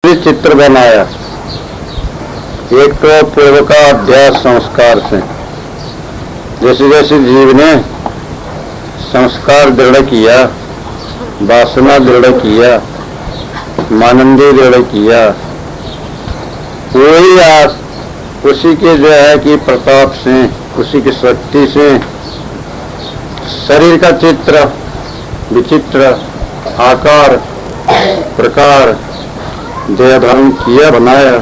भी चित्र बनाया। एक तो पूर्व का अभ्यास संस्कार से, जैसे जैसे जीव ने संस्कार दृढ़ किया, वासना दृढ़ किया, मानंदी दृढ़ किया, वही आज उसी के जो है कि प्रताप से, उसी की शक्ति से शरीर का चित्र, विचित्र आकार प्रकार देह धारण किया, बनाया।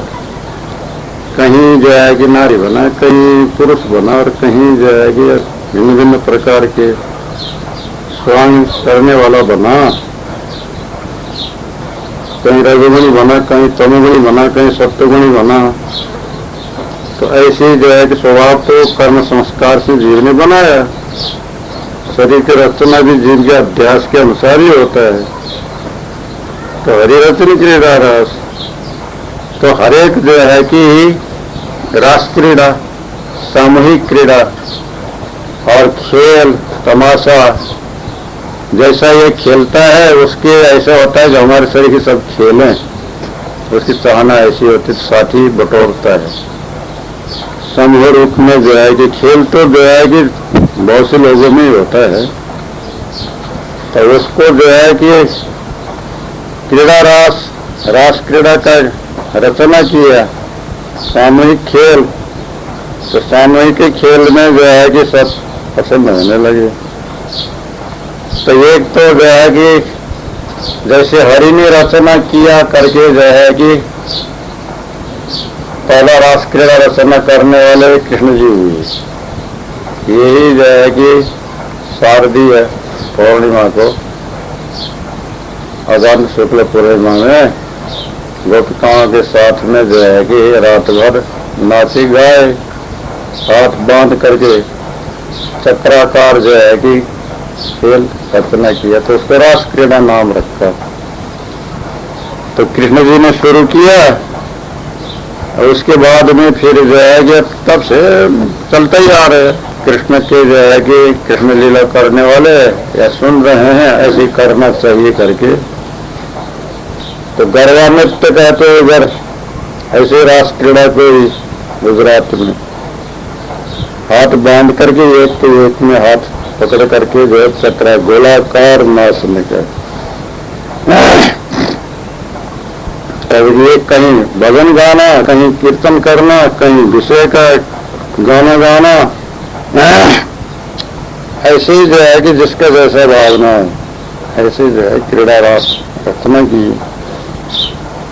कहीं जो है कि नारी बना, कहीं पुरुष बना, और कहीं जो है कि भिन्न भिन्न प्रकार के स्वांग करने वाला बना। कहीं रजोगुणी बना, कहीं तमोगुणी बना, कहीं सत्वगुणी बना। तो ऐसे जो है कि स्वभाव तो कर्म संस्कार से जीव ने बनाया। शरीर की रचना भी जीव के अभ्यास के अनुसार ही होता है। तो हरि रचन क्रीड़ा रस, तो हरेक जो है कि रास क्रीड़ा, सामूहिक क्रीड़ा और खेल तमाशा, जैसा ये खेलता है उसके ऐसा होता है जो हमारे शरीर के सब खेलें, उसकी चाहना ऐसी होती है, साथी बटोरता है। समूह रूप में जो है कि खेल तो जो है कि बहुत से लोगों में ही होता है। तो उसको जो है कि क्रीड़ा रास, रास क्रीड़ा का रचना किया, सामूहिक खेल। तो सामूहिक खेल में जो है कि सब पसंद होने लगे। तो एक तो जो है कि जैसे हरि ने रचना किया करके जो है कि पहला रास क्रीड़ा रचना करने वाले कृष्ण जी हुए। यही जो है कि शारदीय पूर्णिमा को, अगस्त शुक्ल पूर्णिमा में गोपिकाओं के साथ में जो है कि रात भर नाची गाए, हाथ बांध करके चक्राकार जो है कि खेल रचना किया। तो उसको रास क्रीड़ा नाम रखा। तो कृष्ण जी ने शुरू किया, और उसके बाद में फिर जो है कि तब से चलते ही आ रहे। कृष्ण के जो है कि कृष्ण लीला करने वाले या सुन रहे हैं, ऐसे करना चाहिए करके। तो गरबा नृत्य कहते इधर ऐसे रास क्रीड़ा को गुजरात में हाथ बांध करके एक तो एक में हाथ पकड़ करके जो है चक्रा गोलाकार नाचने का। ये कहीं भजन गाना, कहीं कीर्तन करना, कहीं विषय का गाना गाना, ऐसे ही जो है कि जिसका जैसा भावना है, ऐसे जो है क्रीड़ा रास रचना की।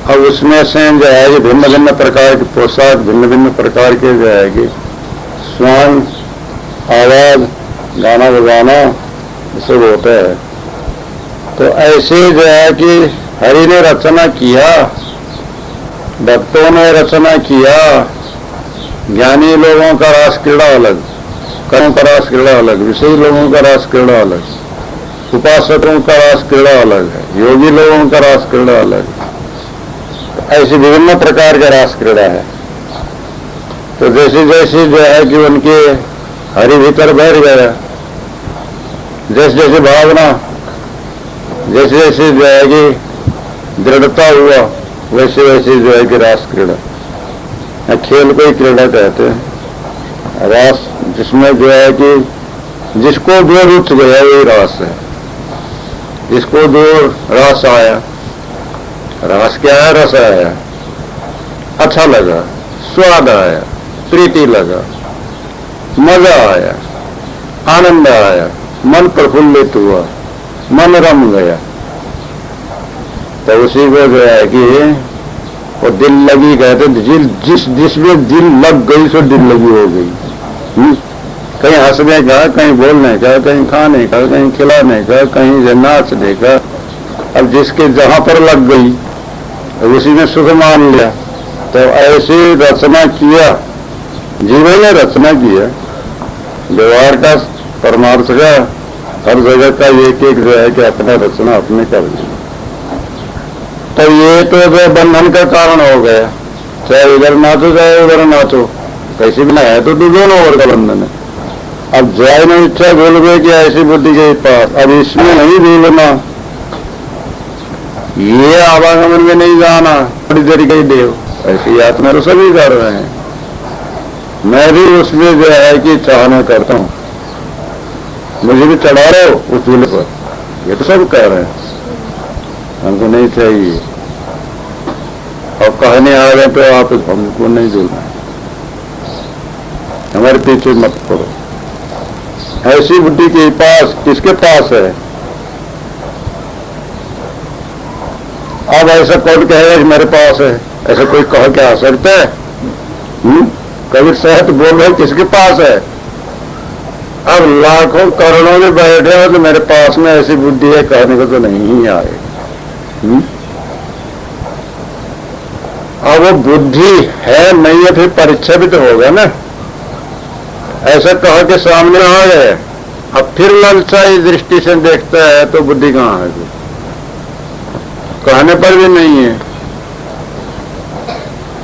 अब उसमें से जो है कि भिन्न भिन्न प्रकार के पोशाक, भिन्न भिन्न प्रकार के जो है कि स्वांग, आवाज, गाना बजाना, सब होता है। तो ऐसे जो है कि हरि ने रचना किया, भक्तों ने रचना किया। ज्ञानी लोगों का रास क्रीड़ा अलग, कर्म का रास क्रीड़ा अलग, विषयी लोगों का रास क्रीड़ा अलग, उपासकों का रास क्रीड़ा अलग है, योगी लोगों का रास क्रीड़ा अलग। ऐसी विभिन्न प्रकार का रास क्रीड़ा है। तो जैसे जैसे जो है कि उनके हरि भीतर बैठ गया, जैसे जैसे भावना, जैसे जैसे जो है कि दृढ़ता हुआ, वैसे वैसे जो है कि रास क्रीड़ा। खेल को ही क्रीड़ा कहते हैं। रास जिसमें जो है कि जिसको जो रुच गया वही रास है। जिसको जो रास आया, रास क्या है? रस आया, अच्छा लगा, स्वाद आया, प्रीति लगा, मजा आया, आनंद आया, मन प्रफुल्लित हुआ, मन रम गया। तो उसी को जो है कि वो दिल लगी कहते, जिसमें दिल लग गई सो दिल लगी हो गई। कहीं हंसने का, कहीं बोलने का, कहीं खाने का, कहीं खिलाने का, कहीं नाचने का। अब जिसके जहां पर लग गई उसी में सुख मान लिया। तो ऐसी रचना किया, जीवन ने रचना किया। व्यवहार का, परमार्थ का, हर जगह का एक एक जो है कि अपना रचना अपने कर दी। तो ये तो जो बंधन का कारण हो गया, चाहे इधर नाचो चाहे उधर नाचो, कैसे भी ना है तो दोनों ओर का बंधन है। अब जय में इच्छा भूल गए कि ऐसी बुद्धि के पास, अब इसमें नहीं भूलना। ये आवागमन में नहीं जाना, बड़ी देरी गई देव, ऐसी यात्रा तो सभी कर रहे हैं। मैं भी उसमें जो है कि चाहना करता हूं, मुझे भी चढ़ा रहे हो उस झूले पर, ये तो सब कह रहे हैं, हमको नहीं चाहिए। और कहने आ गए तो आप हमको नहीं झूलना, हमारे पीछे मत पड़ो। ऐसी बुद्धि के पास, किसके पास है? अब ऐसा कौन कहेगा कि मेरे पास है? ऐसा कोई कह के आ सकता है? कबीर साहब बोल रहे किसके पास है? अब लाखों करोड़ों में बैठे हो तो मेरे पास में ऐसी बुद्धि है कहने को तो नहीं ही आए। अब वो बुद्धि है नहीं है, फिर परीक्षा भी तो होगा ना। ऐसा कह के सामने आ गए, अब फिर ललचाई दृष्टि से देखता है तो बुद्धि कहां है? कहने पर भी नहीं है।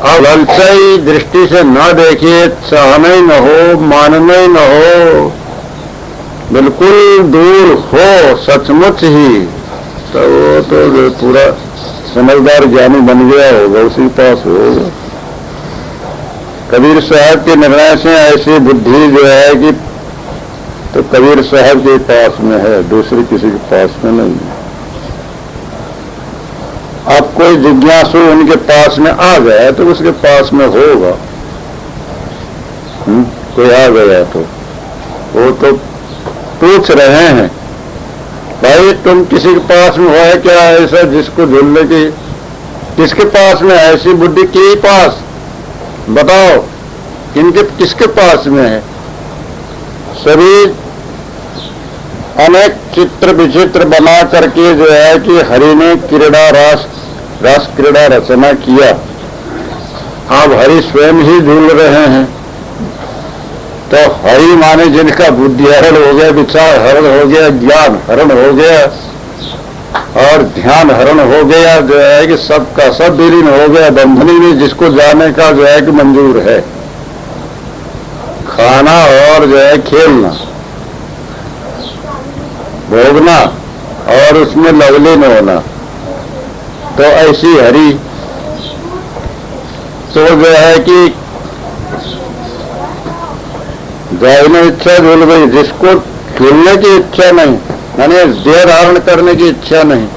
अब ललचाई दृष्टि से न देखिए, चाहना ही न हो, मानना ही न हो, बिल्कुल दूर हो सचमुच ही, तो वो तो पूरा समझदार ज्ञानी बन गया होगा, उसी पास होगा। कबीर साहब के निर्णय से ऐसी बुद्धि जो है कि तो कबीर साहब के पास में है, दूसरे किसी के पास में नहीं है। अब कोई जिज्ञासु उनके पास में आ गया तो उसके पास में होगा। कोई आ गया तो वो तो पूछ रहे हैं, भाई तुम किसी के पास में हो क्या ऐसा जिसको झूलने की? किसके पास में ऐसी बुद्धि? के पास बताओ, किनके किसके पास में है? सभी अनेक चित्र विचित्र बना करके जो है कि हरि ने क्रीड़ा रास क्रीड़ा रचना किया। अब हरि स्वयं ही झूल रहे हैं, तो हरि माने जिनका बुद्धि हरण हो गया, विचार हरण हो गया, ज्ञान हरण हो गया और ध्यान हरण हो गया, जो है कि सबका सब विलीन हो गया बंधनी में, जिसको जाने का जो है कि मंजूर है, खाना और जो है खेलना, भोगना और उसमें लवलीन होना। तो ऐसी हरि तो जो है कि जाने इच्छा झूल गई, जिसको झूलने की इच्छा नहीं, यानी देह धारण करने की इच्छा नहीं,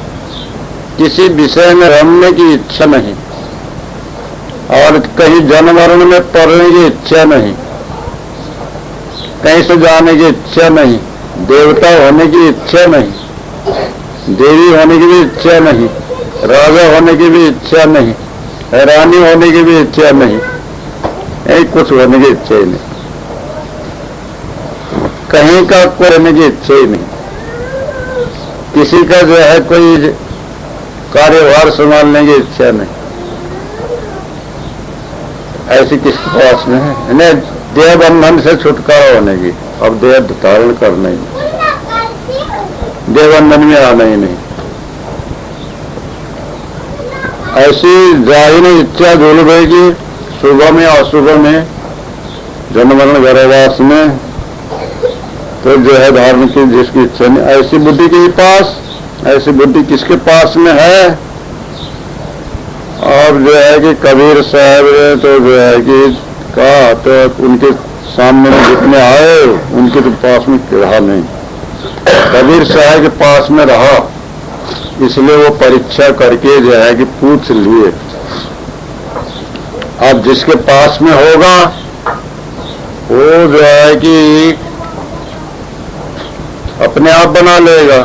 किसी विषय में रमने की इच्छा नहीं, और कहीं जन्म मरण में पड़ने की इच्छा नहीं, कहीं से जाने की इच्छा नहीं, देवता होने की इच्छा नहीं, देवी होने की भी इच्छा नहीं, राजा होने की भी इच्छा नहीं, रानी होने की भी इच्छा नहीं, यही कुछ होने की इच्छा ही नहीं, कहीं का कोई होने की इच्छा ही नहीं, किसी का जो है कोई कार्यभार संभालने की इच्छा नहीं। ऐसी किसके पास में है? इन्हें देह बंधन से छुटकारा होने की, अब देह धारण करना ही, देह बंधन में आना ही नहीं। ऐसी जाहिर इच्छा झूल गई कि सुबह में अशुभ में, जन्म मरण गर्भवास में, तो जो है धारण की जिसकी इच्छा नहीं, ऐसी बुद्धि के पास, ऐसी बुद्धि किसके पास में है? और जो है कि कबीर साहब ने तो जो है कि कहा, तो उनके सामने में जितने आए उनके तो पास में रहा नहीं, कबीर साहब के पास में रहा, इसलिए वो परीक्षा करके जो है कि पूछ लिए। अब जिसके पास में होगा वो जो है कि अपने आप बना लेगा।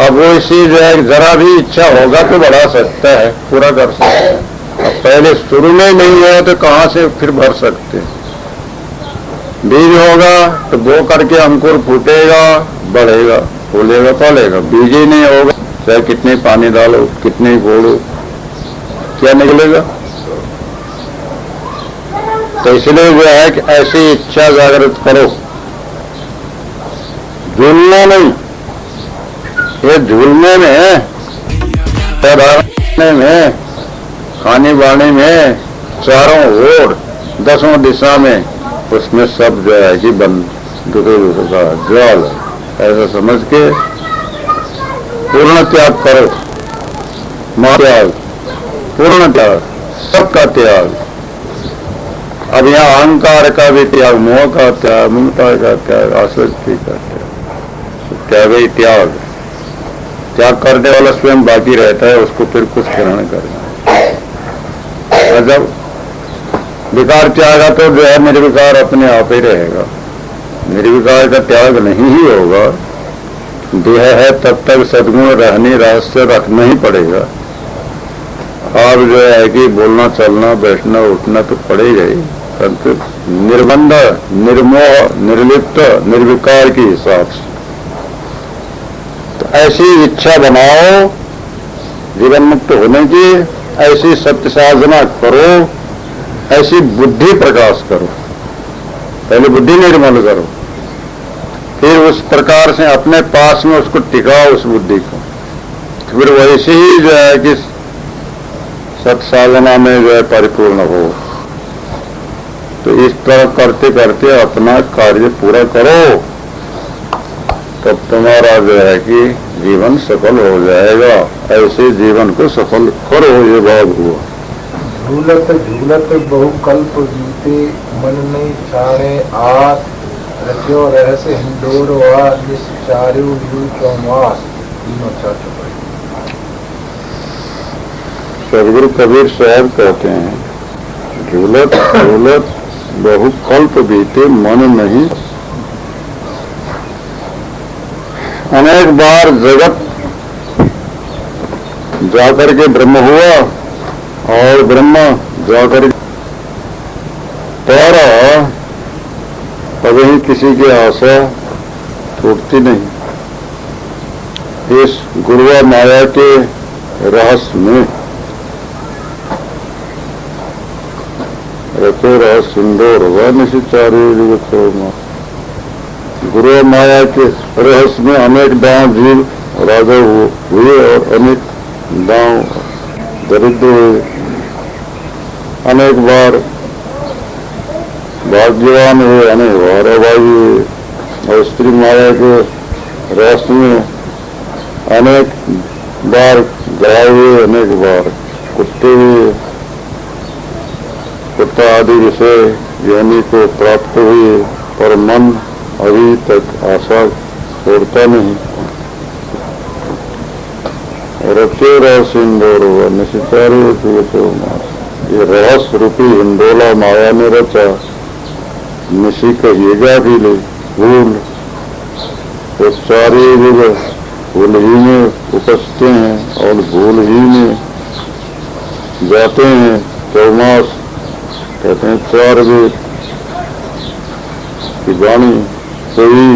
अब वो इसी जो है जरा भी इच्छा होगा तो बढ़ा सकता है, पूरा कर सकता है। अब पहले शुरू में नहीं है तो कहां से फिर भर सकते? बीज होगा तो बो करके अंकुर फूटेगा, बढ़ेगा, फूलेगा, फलेगा। बीज ही नहीं होगा, चाहे कितने पानी डालो, कितने ही बोलो, क्या निकलेगा? तो इसलिए जो है कि ऐसी इच्छा जागृत करो, झूलना नहीं। ये झूलने में, धारने में, खाने बाने में, चारों ओर, दसों दिशा में, उसमें सब जो है कि बंद का जाल ऐसा समझ के पूर्ण त्याग करो, त्याग, पूर्ण त्याग, सबका त्याग। अब यहाँ अहंकार का भी त्याग, मोह का त्याग, ममता का त्याग, आसक्ति का त्याग, त्याग ही त्याग। त्याग करने वाला स्वयं बाकी रहता है, उसको फिर कुछ ग्रहण करना। और जब विकार त्यागा तो जो है निर्विकार अपने आप ही रहेगा। निर्विकार का त्याग नहीं ही होगा, देह है तब तक सद्गुण रहने रहस्य रखना ही पड़ेगा। अब जो है कि बोलना चलना बैठना उठना तो पड़ेगा ही, परंतु निर्बंध, निर्मोह, निर्लिप्त, निर्विकार के हिसाब से। तो ऐसी इच्छा बनाओ जीवन मुक्त होने की, ऐसी सत्य साधना करो, ऐसी बुद्धि प्रकाश करो। पहले बुद्धि निर्मल करो, फिर उस प्रकार से अपने पास में उसको टिकाओ उस बुद्धि को। फिर वैसे ही जो है कि सत्साधना में जो है परिपूर्ण हो। तो इस तरह करते करते अपना कार्य पूरा करो, तब तुम्हारा जो है कि जीवन सफल हो जाएगा। ऐसे जीवन को सफल करो, ये भाव हुआ। झूलत झूलत बहु कल्प बीते, मन नहीं छाड़े आस, रचो रहस्य हिंदोर वा निश्चार्यो यू चौमास। तीनों चार चौपाई। सदगुरु कबीर साहब कहते हैं, झूलत झूलत बहु कल्प बीते, मन नहीं। अनेक बार जगत जाकर के ब्रह्म हुआ और ब्रह्म जाकर तारा, कभी किसी की आशा टूटती नहीं। इस गुरुआ माया के रहस्य में रचो रह सिंदूर व निशिचार्य जगत चौमास। गुरु माया के रहस्य में अनेक दांव जीव राजा हुए और अनेक दांव दरिद्र हुए। अनेक बार भाग्यवान हुए, अनेक बार अभागी हुए। और स्त्री माया के रहस्य में अनेक बार गाय हुए, अनेक बार कुत्ते हुए। कुत्ता आदि विषय योनि को प्राप्त हुए, पर मन अभी तक आशा छोड़ता नहीं। रचे रस हिंडोला हुआ निशिचार्य चौमास। ये रहस्य रूपी हिंडोला माया ने रचा, निशी कहिएगा भी ले भूल। तो चारे जगह भूल ही में उपजते हैं और भूल ही में जाते हैं। चौमास कहते हैं चार वेद की वाणी, सभी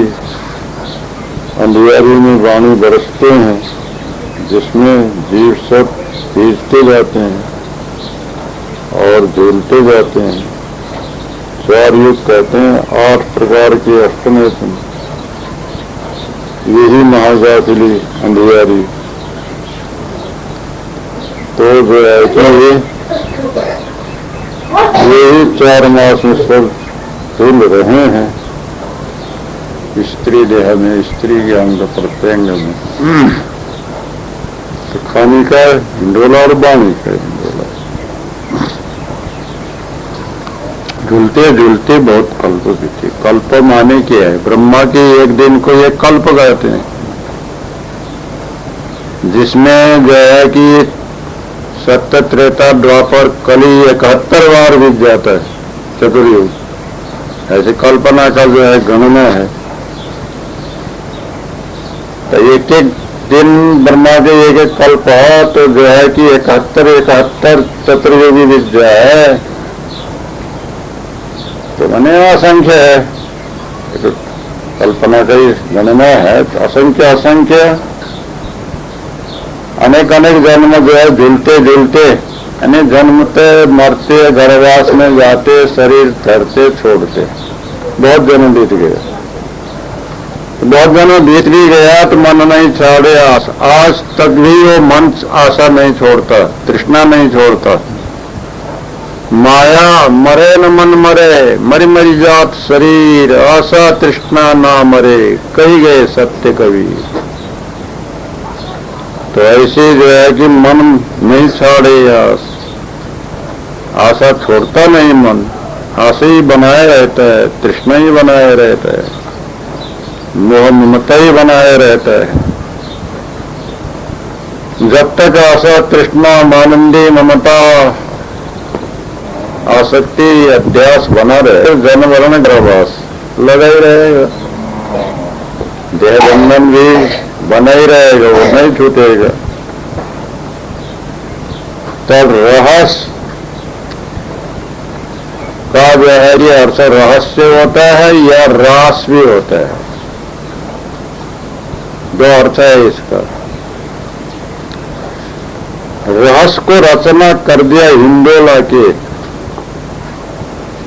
अंधियारी में वाणी बरसते हैं, जिसमें जीव सब भीजते जाते हैं और झूलते जाते हैं। चार युग कहते हैं 8 प्रकार के अष्टमेशन, यही महाजातिली अंधियारी। तो जो है कि यही 4 मास में सब झूल रहे हैं। स्त्री देह में, स्त्री के अंग प्रत्यंग में। तो खानी का हिंडोला और बाणी का हिंडोला। झूलते झूलते बहुत कल्प बीते। कल्प माने क्या है? ब्रह्मा के एक दिन को ये कल्प कहते हैं, जिसमें जो है कि सत्य त्रेता द्वापर कली 71 बार बीत जाता है चतुर्युग। ऐसे कल्पना का जो है गणना है। तो एक एक दिन ब्रह्मा के एक एक कल्प हो तो जो है कि 71 चतुर्युगी बीत जाए तो मैंने असंख्य है। तो कल्पना का ही गणना है तो असंख्य अनेक अनेक जन्म जो है झूलते झूलते, यानी जन्मते मरते गर्भवास में जाते, शरीर धरते छोड़ते, बहुत जन्म बीत गए। बहुत जन्म बीत भी गया तो मन नहीं छोड़े आशा। आज तक भी वो मन आशा नहीं छोड़ता, तृष्णा नहीं छोड़ता। माया मरे न मन मरे, मरी मरी जात शरीर, आशा तृष्णा ना मरे, कही गए सत्य कवि। तो ऐसे जो है कि मन नहीं छोड़े आस, आशा छोड़ता नहीं मन, आशा ही बनाए रहता है, तृष्णा ही बनाए रहता है, मोह ममता ही बनाए रहता है। जब तक आशा तृष्णा मानंदी ममता आसक्ति अध्यास बना रहे, जन्म मरण गर्भवास लगा ही रहेगा, देह बंधन भी बना ही रहेगा, वो नहीं छूटेगा। तब रहस्य का जो है ये अर्थ रहस्य होता है या रास भी होता है, दो अर्थ है इसका। रहस्य को रचना कर दिया हिंडोला के,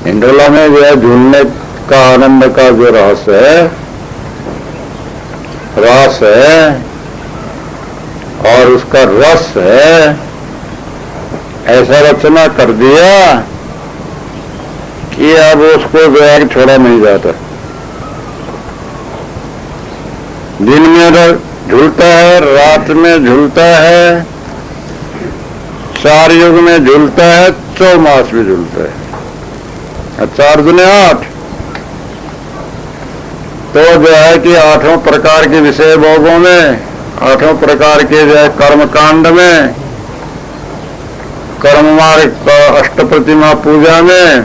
हिंडोला में जो है झूलने का आनंद का जो रहस्य है, रास है और उसका रस है, ऐसा रचना कर दिया कि अब उसको जो है छोड़ा नहीं जाता। दिन में झूलता है, रात में झूलता है, 4 युग में झूलता है, 4 मास भी झूलता है, 4 दुनिया 8। तो जो है कि 8 प्रकार के विषय भोगों में, 8 प्रकार के जो है कर्म कांड में, कर्म मार्ग अष्ट प्रतिमा पूजा में,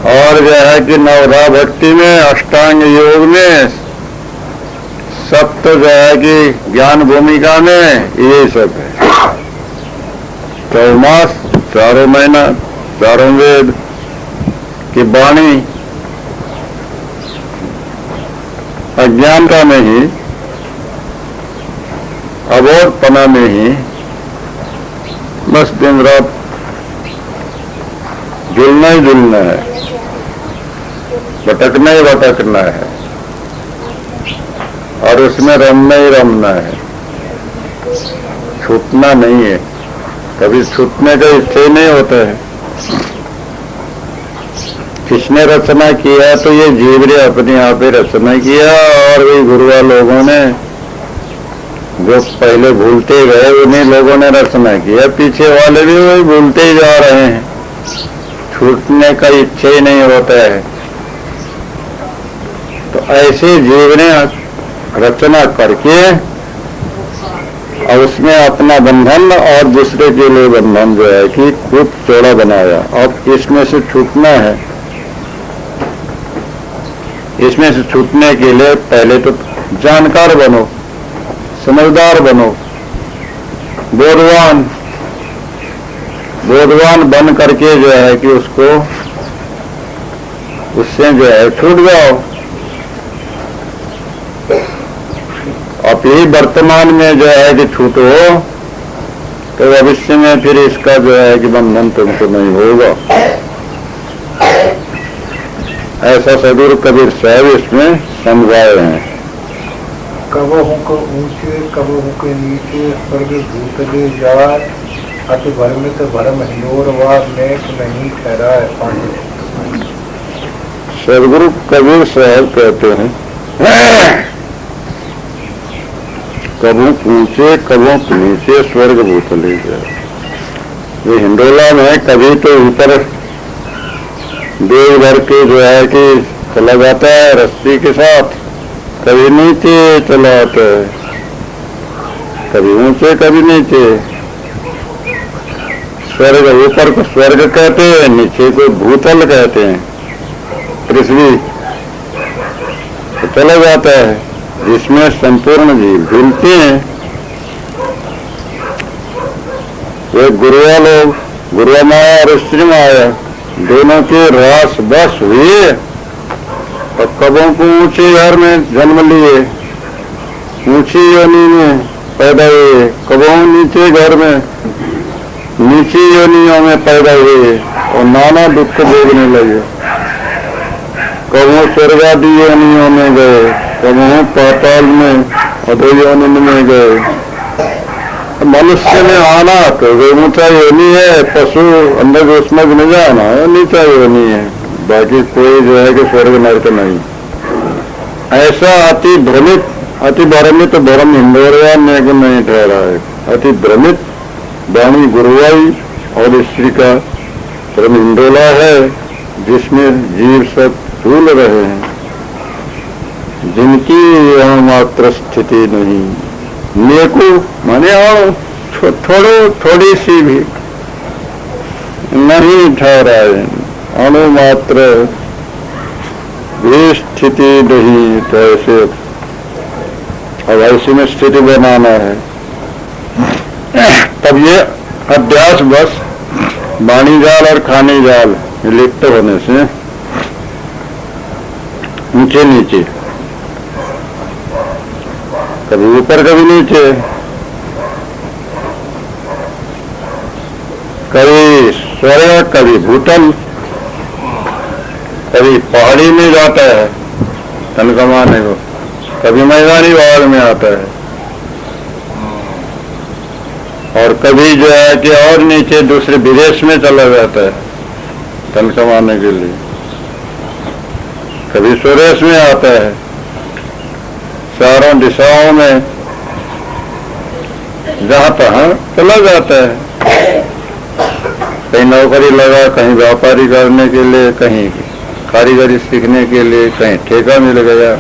और जो है कि नवधा भक्ति में, अष्टांग योग में, सप्त जो है कि ज्ञान भूमिका में, ये सब है। 4 मास, 4 महीना, 4 वेद की वाणी अज्ञानता में ही, अबोधपना में ही बस दिन रात झूलना ही झूलना है, भटकना ही भटकना है, और उसमें रमना ही रमना है, छूटना नहीं है। कभी छूटने का इच्छा ही नहीं होता है। किसने रचना किया? तो ये जीव ने अपने आप ही रचना किया, और भी गुरुआ लोगों ने जो पहले भूलते गए उन्हीं लोगों ने रचना किया, पीछे वाले भी वही भूलते ही जा रहे हैं, छूटने का इच्छा ही नहीं होता है। तो ऐसे जीव ने रचना करके और उसमें अपना बंधन और दूसरे के लिए बंधन जो है कि खूब चौड़ा बनाया। अब इसमें से छूटना है, इसमें से छूटने के लिए पहले तो जानकार बनो, समझदार बनो, बोधवान बन करके जो है कि उससे जो है छूट जाओ। अब यही वर्तमान में जो है कि छूटो तो भविष्य में फिर इसका जो है कि बंधन तुमको नहीं होगा। ऐसा सदगुरु कबीर साहब इसमें समझाए हैं। कबहू को ऊंचे कबहू के नीचे स्वर्ग भूतले जाए, अति भ्रमित भरम हिलोरवाद नेक नहीं ठहराए। पांडित सदगुरु कबीर साहब कहते हैं कबू ऊंचे कबू नीचे स्वर्ग भूतले जाए। ये हिंडोला में कभी तो ऊपर देव भर के जो है कि चला जाता है रस्सी के साथ, कभी नीचे चला आता है, कभी ऊंचे कभी नीचे। स्वर्ग ऊपर को स्वर्ग कहते हैं, नीचे को भूतल कहते हैं, पृथ्वी तो चला जाता है, जिसमें संपूर्ण जीव झूलते हैं। ये गुरुआ लोग, गुरुआ माया और स्त्री माया दोनों के रास बस हुए और कबों को ऊंचे घर में जन्म लिए, ऊंची योनि में पैदा हुए, कबों नीचे घर में नीची योनियों में पैदा हुए और नाना दुख भोगने लगे। कबों स्वर्गादि योनियों में गए, कबों पाताल में अधोयोनि में गए। मनुष्य में आना तो ऊंचा योनि है, पशु अंदर उसमें भी नहीं जाना है, नीचा योनि है, बाकी कोई जो है कि स्वर्ग नरक नहीं। ऐसा अति भ्रमित अति भ्रमित भ्रम हिंदोरया ने को नहीं ठहरा है। अति भ्रमित वाणी गुरुवाई और स्त्री का भ्रम हिंडोला है, जिसमें जीव सब भूल रहे हैं, जिनकी यहाँ मात्र स्थिति नहीं। नेको माने और थोड़ी सी भी नहीं ठहरा है, अणुमात्र भी स्थिति नहीं। तो ऐसे अब ऐसी में स्थिति बनाना है। तब ये अभ्यास बस वाणी जाल और खाने जाल लिप्त होने से नीचे नीचे, कभी ऊपर कभी नीचे, कभी स्वर्ग कभी भूतल, कभी पहाड़ी में जाता है धन कमाने को, कभी मैदानी भाग में आता है, और कभी जो है कि और नीचे दूसरे विदेश में चला जाता है धन कमाने के लिए, कभी स्वदेश में आता है, चारों दिशाओं में जहां तहां चला जाता है। कहीं नौकरी लगा, कहीं व्यापारी करने के लिए, कहीं कारीगरी सीखने के लिए, कहीं ठेका मिल गया।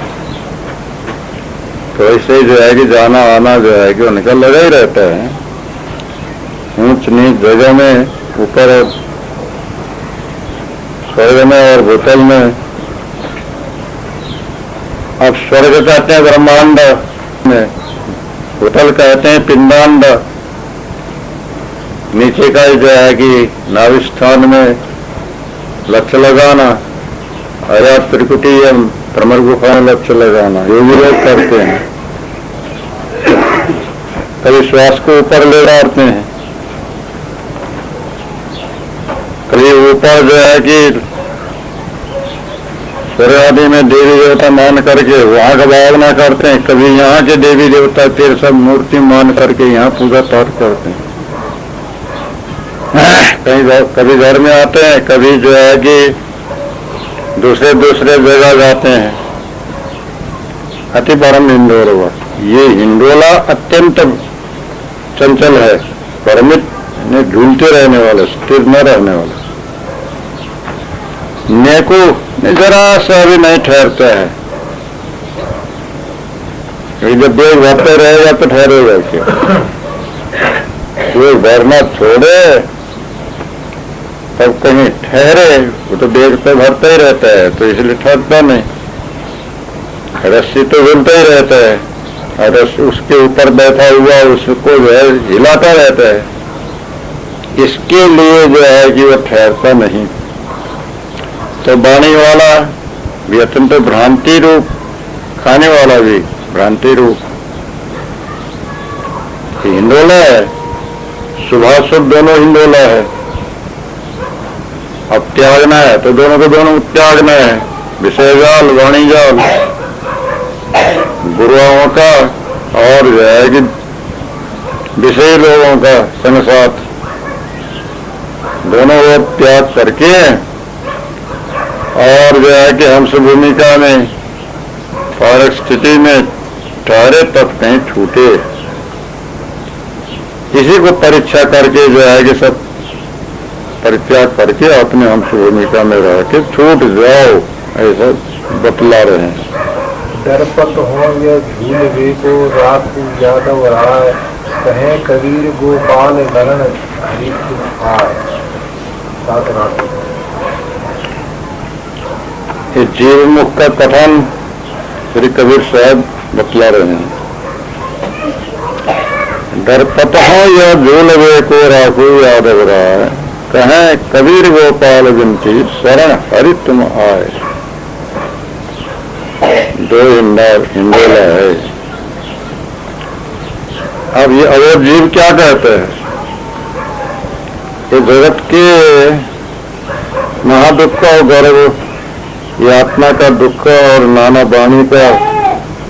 तो ऐसे ही जो है कि जाना आना जो है कि उनका लगा ही रहता है, ऊंच नीच जगह में, ऊपर स्वर्ग में और भूतल में। अब स्वर्ग कहते हैं ब्रह्मांड में, भूतल कहते हैं पिंडांड, नीचे का जो है कि नाभिस्थान में लक्ष्य लगाना, अया त्रिकुटी भ्रमर गुफा में लक्ष्य लगाना, योगी लोग करते हैं। कभी श्वास को ऊपर ले जाते हैं, कभी ऊपर जो है कि स्वर्ग आदि में देवी देवता मान करके वहां का भावना करते हैं, कभी यहाँ के देवी देवता फिर सब मूर्ति मान करके यहाँ पूजा पाठ करते हैं। कभी घर में आते हैं, कभी जो है कि दूसरे जगह जाते हैं। अति परम हिंडोला, ये हिंडोला अत्यंत चंचल है, परमित ने ढूंढते रहने वाला, स्थिर न रहने वाला। नेको जरा सा भी नहीं ठहरता है, जब बेग भरते रहेगा तो ठहरेगा क्या? बेग भरना छोड़े तब कहीं ठहरे, वो तो बेग तो भरता ही रहता है, तो इसलिए ठहरता नहीं। रस्सी तो हिलता ही रहता है, और उसके ऊपर बैठा हुआ उसको जो है हिलाता रहता है, इसके लिए जो है कि वो ठहरता नहीं। तो वाणी वाला भी अत्यंत भ्रांति रूप, खाने वाला भी भ्रांति रूप हिंडोला है, शुभाशुभ दोनों हिंडोला है। अब त्यागना है तो दोनों को दोनों त्यागना है, विषय जाल वाणी जाल गुरुओं का और जो है कि विषय लोगों का संग साथ, दोनों वो त्याग करके और जो है कि हंस भूमिका में फारक स्थिति में ठहरे तब कहीं छूटे। इसी को परीक्षा करके जो है कि सब परित्याग करके अपने हंस भूमिका में रह के छूट जाओ, ऐसा बतला रहे हैं। दर्पत हो या झूल वे को रात यादव राय, कहे कबीर गोपाल नरण हरि तुम आए। ये जीव मुख का कथन श्री कबीर साहब बतला रहे हैं। दर्पत हो या झूल वे को राखू यादव राय, कहें कबीर गोपाल विनती शरण हरि तुम आए। दो हिंडोला है। अब ये अवोध जीव क्या कहते हैं? ये जगत के महादुख और गर्व, ये आत्मा का दुख और नाना वाणी का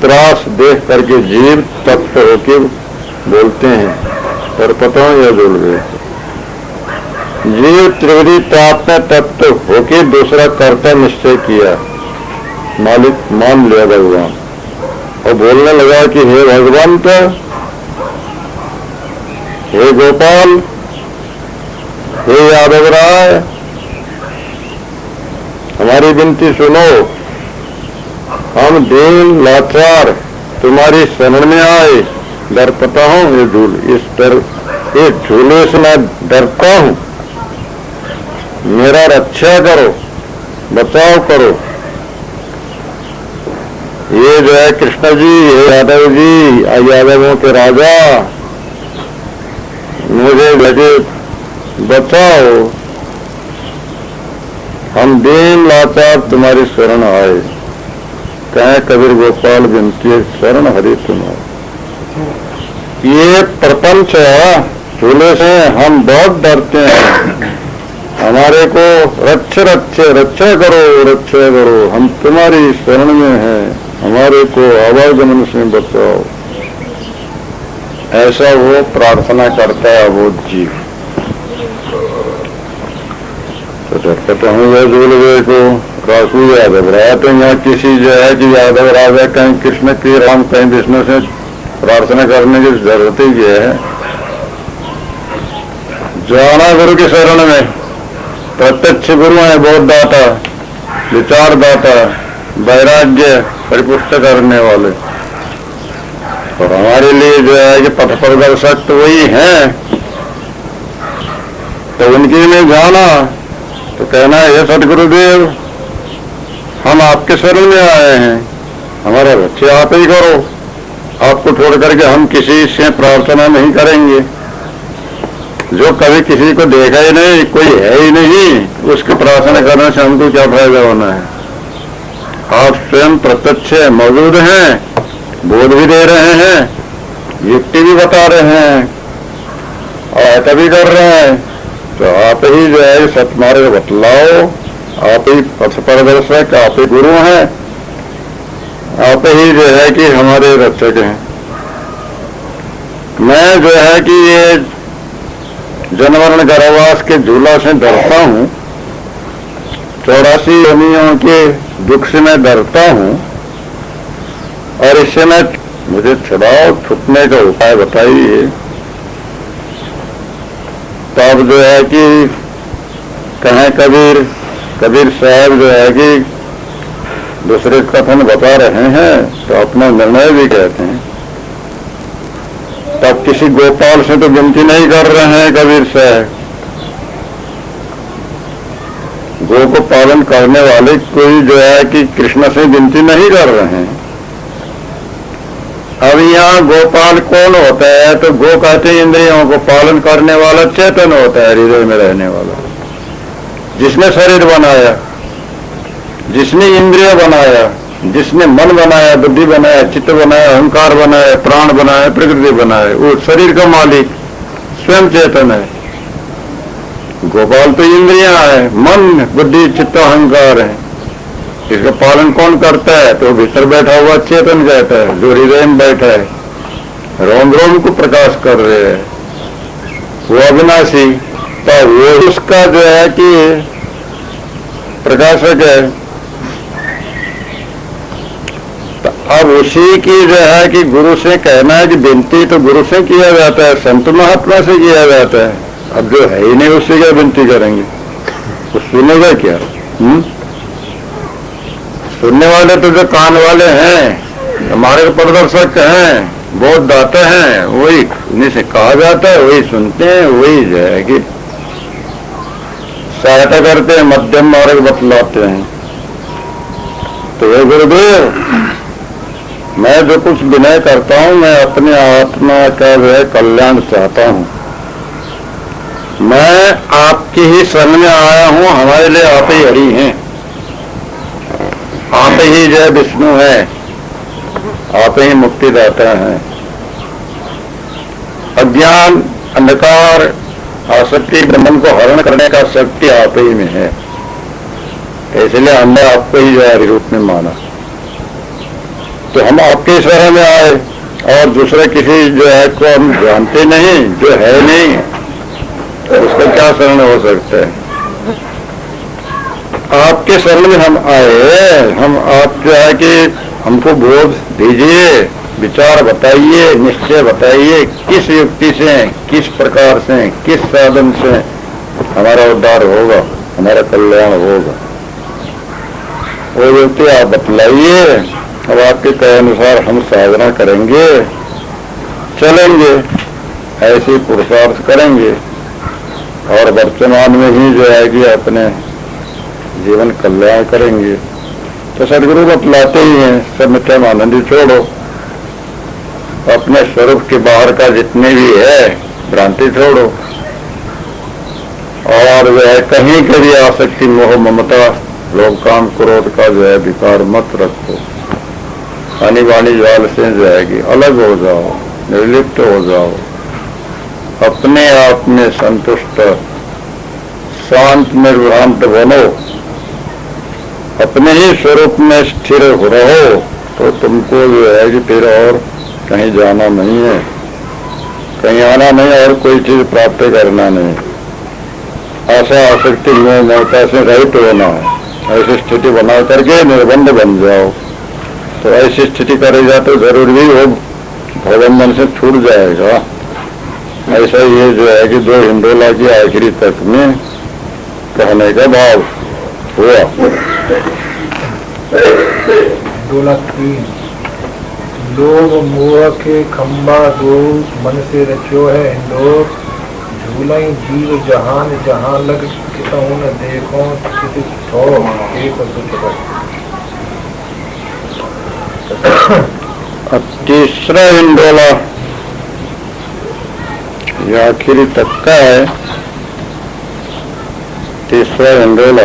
त्रास देख करके जीव तप्त होके बोलते हैं, दर्पतों या झूल वे। जीव त्रिवरी ताप में तप्त होके दूसरा कर्ता निश्चय किया, मालिक मान लिया भगवान, और बोलने लगा कि हे भगवंत, हे गोपाल, हे यादव राय, हमारी विनती सुनो। हम दीन लाचार तुम्हारी शरण में आए। डरता हूं, ये झूले से मैं डरता हूं। मेरा रक्षा करो, बचाव करो। ये जो है कृष्ण जी, ये यादव जी, यादवों के राजा, मुझे लगे बचाओ। हम दीन लाचार तुम्हारी शरण आए। कहे कबीर गोपाल विनती शरण हरि तुम्हारी। ये प्रपंच झूले से हम बहुत डरते हैं। हमारे को रक्षा करो। हम तुम्हारी शरण में हैं, हमारे को आवागमन से बचाओ। ऐसा वो प्रार्थना करता है वो जीव। तो डरता हूँ वह झूले को काकू यादव राय। तो यहाँ किसी जो है कि यादव राजा कहीं कृष्ण की, राम कहीं विष्णु से प्रार्थना करने की जरूरत ही है। जाना गुरु की शरण में। प्रत्यक्ष गुरु है, बोधदाता, विचारदाता, वैराग्य परिपुष्ट करने वाले। और हमारे लिए जो है कि पथ प्रदर्शक तो वही हैं। तो उनके लिए जाना तो कहना है, हे सदगुरुदेव, हम आपके शरण में आए हैं, हमारा रक्षा आप ही करो। आपको छोड़ करके हम किसी से प्रार्थना नहीं करेंगे। जो कभी किसी को देखा ही नहीं, कोई है ही नहीं, उसकी प्रार्थना करने से हमको क्या फायदा होना है। आप स्वयं प्रत्यक्ष मौजूद हैं, बोध भी दे रहे हैं, युक्ति भी बता रहे हैं और ऐसा भी कर रहे हैं। तो आप ही जो है सतमार्ग बतलाओ। आप ही पथ प्रदर्शक, आप ही गुरु हैं, आप ही जो है कि हमारे रक्षक हैं। मैं जो है कि ये जनवरण गर्भवास के झूला से डरता हूं, 84 योनियों के दुख से मैं डरता हूं। और इससे मैं मुझे छुड़ाओ, छुटने का उपाय बताइए। तब जो है कि कहें कबीर साहब जो है कि दूसरे कथन बता रहे हैं तो अपना निर्णय भी कहते हैं। तब किसी गोपाल से तो विनती नहीं कर रहे हैं कबीर साहब। गो को पालन करने वाले कोई जो है कि कृष्ण से विनती नहीं कर रहे हैं। अब यहाँ गोपाल कौन होता है? तो गो कहते हैं इंद्रियों को पालन करने वाला चेतन होता है, हृदय में रहने वाला, जिसने शरीर बनाया, जिसने इंद्रिय बनाया, जिसने मन बनाया, बुद्धि बनाया, चित्त बनाया, अहंकार बनाया, प्राण बनाया, प्रकृति बनाया, वो शरीर का मालिक स्वयं चेतन है। गोपाल तो इंद्रियां है, मन, बुद्धि, चित्त, अहंकार है। इसका पालन कौन करता है? तो भीतर बैठा हुआ चेतन कहता है, जो हृदय में बैठा है, रोम रोम को प्रकाश कर रहे हैं, वो अविनाशी। तो वो उसका जो है कि प्रकाशक है। तो अब उसी की जो है कि गुरु से कहना है कि विनती तो गुरु से किया जाता है, संत महात्मा से किया जाता है। अब जो है ही नहीं उससे क्या विनती करेंगे? वो सुनेगा क्या? सुनने वाले तो जो कान वाले हैं, हमारे प्रदर्शक हैं, बोध दाते हैं, वही उन्हीं से कहा जाता है, वही सुनते हैं, वही जो है कि सहायता करते हैं, मध्यम मार्ग बतलाते हैं। तो ये गुरुदेव, मैं जो कुछ विनय करता हूं, मैं अपने आत्मा का जो है कल्याण चाहता हूं। मैं आपकी ही शरण में आया हूं, हमारे लिए आप ही हरि हैं, आप ही जय विष्णु है, आप ही मुक्तिदाता हैं। अज्ञान, अंधकार, आसक्ति, ब्रह्म को हरण करने का शक्ति आप ही में है। इसलिए हमने आपको ही जो है रूप में माना। तो हम आपके शरण में आए और दूसरे किसी जो है को हम जानते नहीं, जो है नहीं, उसका क्या शरण हो सकता है? आपके शरण में हम आए। हम आप जो है कि हमको बोध दीजिए, विचार बताइए, निश्चय बताइए, किस युक्ति से, किस प्रकार से, किस साधन से हमारा उद्धार होगा, हमारा कल्याण होगा। वो युक्ति आप बतलाइए। अब आपके कहे अनुसार हम साधना करेंगे, चलेंगे, ऐसे पुरुषार्थ करेंगे और वर्तमान में ही जो है कि अपने जीवन कल्याण करेंगे। तो सदगुरु बतलाते ही हैं, सब मिथ्या आनंदी छोड़ो, अपने स्वरूप के बाहर का जितने भी है भ्रांति छोड़ो, और जो है कहीं के भी आसक्ति, मोह, ममता, लोभ, काम, क्रोध का जो है विकार मत रखो। आनी बानी जाल से जो है कि अलग हो जाओ, निर्लिप्त हो जाओ, अपने आप में संतुष्ट, शांत, निर्भ्रांत बनो, अपने ही स्वरूप में स्थिर रहो, तो तुमको जो है कि फिर और कहीं जाना नहीं है, कहीं आना नहीं, और कोई चीज प्राप्त करना नहीं। आशा आसक्ति में ममता से रहित होना है। ऐसी स्थिति बना करके निर्बंध बन जाओ। तो ऐसी स्थिति करेगा तो जरूर भी वो भवबंधन से छूट जाएगा। ऐसा ये जो है कि 2 हिंडोला की आखिरी तक में कहने का भाव हुआ। हिंडोला 3। लोभ मोह के खंबा दो, मन से रचो है हिंडोर, झूलई जीव जहान, जहां लग कितहु न देखो किसी थो एक सुख। अब तीसरा हिंडोला ये आखिरी तक का है। तीसरा हिंडोला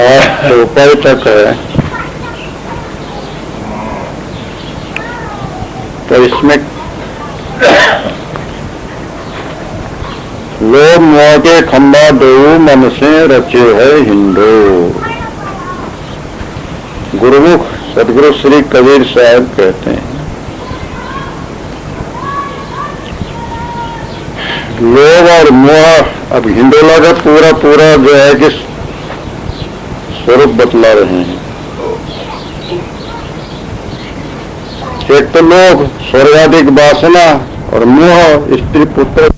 8 रुपये तक है। तो इसमें लोभ मोह के खंबा दो, मन से रचे है हिंडो। गुरुमुख सदगुरु श्री कबीर साहब कहते हैं, लोभ और मोह, अब हिंडोला का पूरा पूरा जो है कि स्वरूप बतला रहे हैं। एक तो लोभ, स्वर्गाधिक वासना, और मोह, स्त्री पुत्र